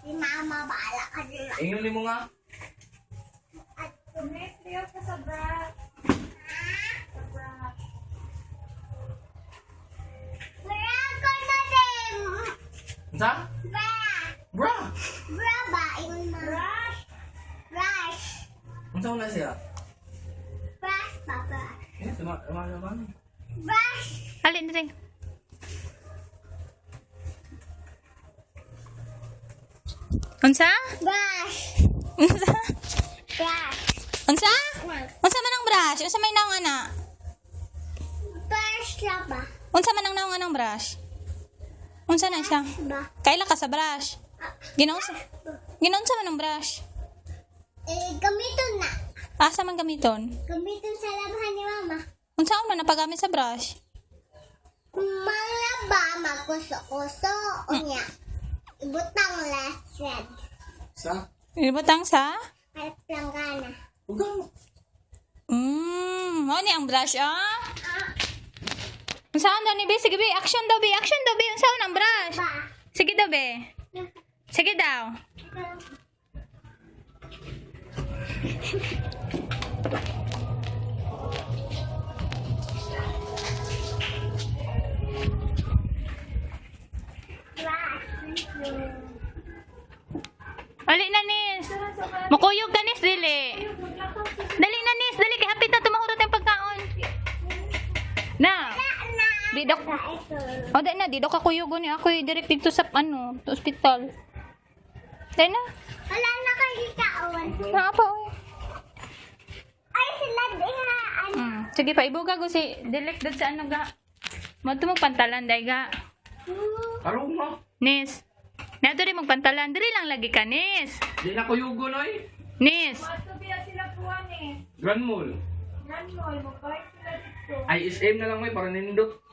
Si mama, bahala ka din. Ingin mo nga. At tumitriyo ka sa bra. Sa bra. Bra ko na din. Sa? Bra. Bra! Bra ba? Yung brush. Brush. Ang saan na siya? Brush ba? Brush. Eh, naman. Brush. Alin rin. Unsa? Brush. Unsa? Brush. Unsa? Unsa man ang brush? Unsa may naunga na? Brush na ba? Unsa man ang naunga ng brush? Unsa na siya? Ba? Kaila ka sa brush? Ginaunsa man ang brush? Gamiton na. Asa man gamiton? Gamiton sa labahan ni mama. Unsa man napagamit sa brush? Mga ba magkuso-kuso unya. Ibutang last red. Sa? Ibutang sa? At planggana. Ugang. Ano ni ang brush Unsa na ni be? Sige be, action daw be. Action daw be. Unsa ang brush? Ba? Sige daw be. Sige daw. Ali na nis. Mukuyog ka nis dili. Dali na nis, dali kay hapit na tumahurot ang pagkaon. Na. Didok. O dai na, didok ako yugo ni ako direct dito sa to ospital. Dai na. Wala na kayo kaon. Na pa oy. Ay, sila dihaan. Sige pa ibuga ko si direct dad sa ga. Madto mo pantalan dai ga. Karong mo. Nis. Nato rin magpantalan. Dili lang lagi ka, Nis. Di na ko yugo, noy. Nis. Grand Mall. Ay, SM na lang, may para nindot.